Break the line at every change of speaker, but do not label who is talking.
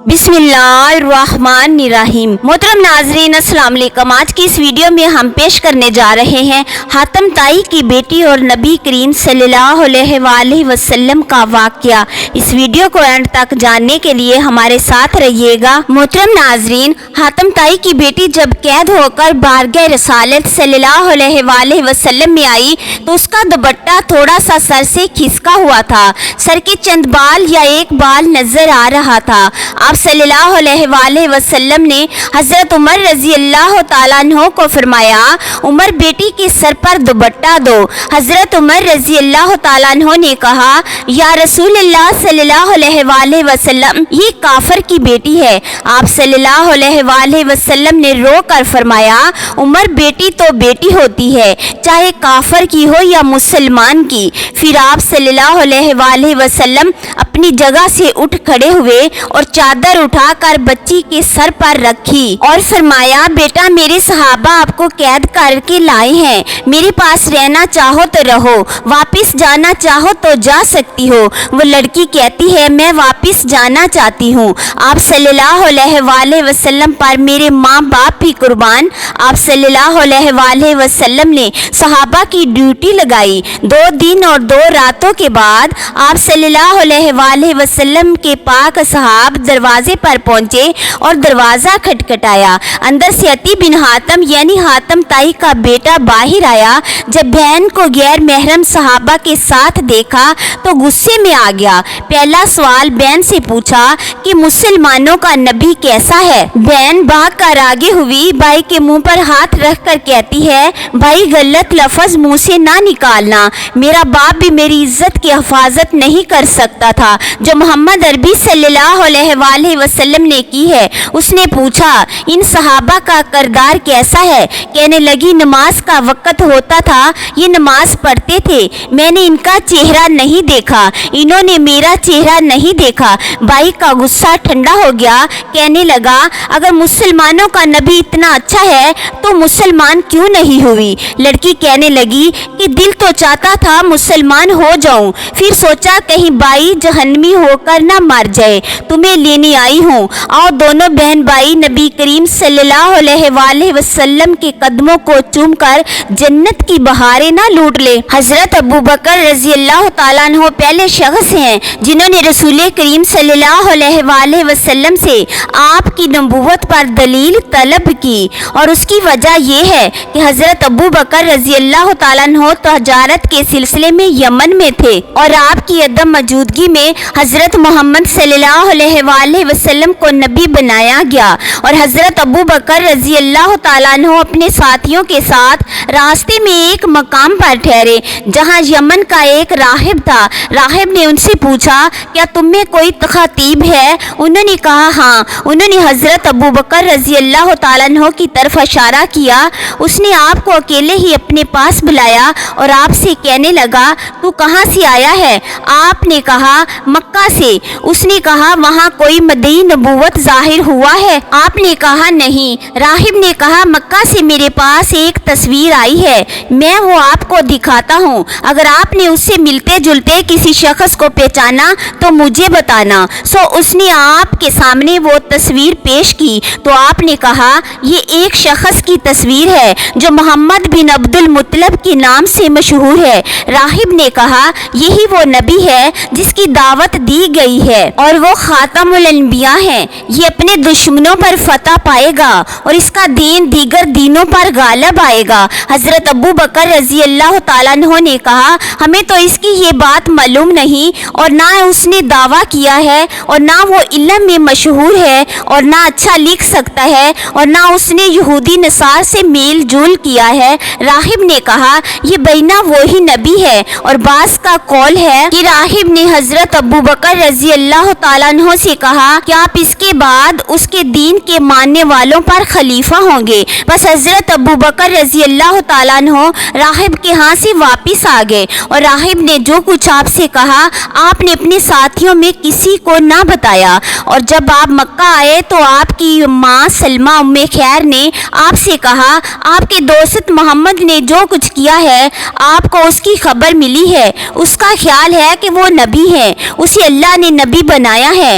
بسم اللہ الرحمن الرحیم۔ محترم ناظرین السلام علیکم۔ آج کی اس ویڈیو میں ہم پیش کرنے جا رہے ہیں حاتم طائی کی بیٹی اور نبی کریم صلی اللہ علیہ وآلہ وسلم کا واقعہ۔ اس ویڈیو کو اینڈ تک جاننے کے لیے ہمارے ساتھ رہیے گا۔ محترم ناظرین، حاتم طائی کی بیٹی جب قید ہو کر بارگاہ رسالت صلی اللہ علیہ وآلہ وسلم میں آئی تو اس کا دوپٹہ تھوڑا سا سر سے کھسکا ہوا تھا، سر کے چند بال یا ایک بال نظر آ رہا تھا۔ آپ صلی اللہ علیہ وآلہ وسلم نے حضرت عمر رضی اللہ تعالیٰ عنہ کو فرمایا، عمر بیٹی کے سر پر دوپٹہ دو۔ حضرت عمر رضی اللہ تعالیٰ عنہ نے کہا، یا رسول اللہ صلی اللہ علیہ وآلہ وسلم، یہ کافر کی بیٹی ہے۔ آپ صلی اللہ علیہ وآلہ وسلم نے رو کر فرمایا، عمر بیٹی تو بیٹی ہوتی ہے، چاہے کافر کی ہو یا مسلمان کی۔ پھر آپ صلی اللہ علیہ وآلہ وسلم اپنی جگہ سے اٹھ کھڑے ہوئے اور چادر اٹھا کر بچی کے سر پر رکھی اور فرمایا، بیٹا میرے صحابہ آپ کو قید کر کے لائے ہیں، میرے پاس رہنا چاہو تو رہو، واپس جانا چاہو تو جا سکتی ہو۔ وہ لڑکی کہتی ہے، میں واپس جانا چاہتی ہوں۔ آپ صلی اللہ علیہ وآلہ وسلم پر میرے ماں باپ بھی قربان۔ آپ صلی اللہ علیہ وآلہ وسلم نے صحابہ کی ڈیوٹی لگائی۔ 2 دن اور 2 راتوں کے بعد آپ صلی اللہ علیہ وآلہ وسلم کے پاک صحاب دروازے پر پہنچے اور دروازہ کھٹکھٹایا۔ اندر سے عتیٰ بن حاتم یعنی حاتم طائی کا بیٹا باہر آیا۔ جب بہن کو غیر محرم صحابہ کے ساتھ دیکھا تو غصے میں آ گیا۔ پہلا سوال بہن سے پوچھا کہ مسلمانوں کا نبی کیسا ہے؟ بہن بھاگ کر آگے ہوئی، بھائی کے منہ پر ہاتھ رکھ کر کہتی ہے، بھائی غلط لفظ منہ سے نہ نکالنا، میرا باپ بھی میری عزت کی حفاظت نہیں کر سکتا تھا جو محمد عربی صلی اللہ علیہ وآلہ وسلم نے کی ہے۔ اس نے پوچھا، ان صحابہ کا کردار کیسا ہے؟ کہنے لگی، نماز کا وقت ہوتا تھا یہ نماز پڑھتے تھے، میں نے ان کا چہرہ نہیں دیکھا، انہوں نے میرا چہرہ نہیں دیکھا۔ بھائی کا غصہ ٹھنڈا ہو گیا، کہنے لگا، اگر مسلمانوں کا نبی اتنا اچھا ہے تو مسلمان کیوں نہیں ہوئی؟ لڑکی کہنے لگی کہ دل تو چاہتا تھا مسلمان ہو جاؤں، پھر سوچا کہیں بھائی جہنمی ہو کر نہ مر جائے، تمہیں لینے آئی ہوں، آؤ دونوں بہن بھائی نبی کریم صلی اللہ علیہ وآلہ وسلم کے قدموں کو چوم کر جنت کی بہاریں نہ لوٹ لے۔ حضرت ابو بکر رضی اللہ تعالیٰ عنہ پہلے شخص ہیں جنہوں نے رسول کریم صلی اللہ علیہ وآلہ وسلم سے آپ کی نبوت پر دلیل طلب کی، اور اس کی وجہ یہ ہے کہ حضرت ابو بکر رضی اللہ تعالیٰ عنہ تجارت کے سلسلے میں یمن میں تھے، اور آپ کی عدم موجودگی میں حضرت محمد صلی اللہ علیہ وآلہ وسلم کو نبی بنایا گیا، اور حضرت ابو بکر رضی اللہ تعالیٰ عنہ اپنے ساتھیوں کے ساتھ راستے میں ایک مقام پر ٹھہرے جہاں یمن کا ایک راہب تھا۔ راہب نے ان سے پوچھا، کیا تم میں کوئی خطیب ہے؟ انہوں نے کہا، ہاں۔ انہوں نے حضرت ابو بکر رضی اللہ تعالیٰ عنہ کی طرف اشارہ کیا۔ اس نے آپ کو اکیلے ہی اپنے پاس بلایا اور آپ سے کہنے لگا، تو کہاں سے آیا ہے؟ آپ نے کہا، مکہ سے۔ اس نے کہا، وہاں کوئی مدعی نبوت ظاہر ہوا ہے؟ آپ نے کہا، نہیں۔ راہب نے کہا، مکہ سے میرے پاس ایک تصویر آئی ہے، میں وہ آپ کو دکھاتا ہوں، اگر آپ نے اس سے ملتے جلتے کسی شخص کو پہچانا تو مجھے بتانا۔ سو اس نے آپ کے سامنے وہ تصویر پیش کی تو آپ نے کہا، یہ ایک شخص کی تصویر ہے جو محمد بن عبد المطلب کے نام سے مشہور ہے۔ راہب نے کہا، یہی وہ نبی ہے جس کی دعوت دی گئی ہے اور وہ خاتم الانبیاء ہے، یہ اپنے دشمنوں پر فتح پائے گا اور اس کا دین دیگر دینوں پر غالب آئے گا۔ حضرت ابو بکر رضی اللہ تعالیٰ عنہ نے کہا، ہمیں تو اس کی یہ بات معلوم نہیں، اور نہ اس نے دعویٰ کیا ہے، اور نہ وہ علم میں مشہور ہے، اور نہ اچھا لکھ سکتا ہے، اور نہ اس نے یہودی نصار سے میل جول کیا ہے۔ راہب نے کہا، یہ بینا وہی نبی ہے، اور بعض کا قول ہے کہ راہب نے حضرت ابو بکر رضی اللہ تعالیٰ عنہ سے کہا کہ آپ اس کے بعد اس کے دین کے ماننے والوں پر خلیفہ ہوں گے۔ بس حضرت ابو بکر رضی اللہ تعالیٰ عنہ راہب کے ہاں سے واپس آ گئے، اور راہب نے جو کچھ آپ سے کہا آپ نے اپنے ساتھیوں میں کسی کو نہ بتایا، اور جب آپ مکہ آئے تو آپ کی ماں سلمہ ام خیر نے آپ سے کہا، آپ کے دوست محمد نے جو کچھ کیا ہے آپ کو اس کی خبر ملی ہے، اس کا خیال ہے کہ وہ نبی ہے، اسے اللہ نے نبی بنایا ہے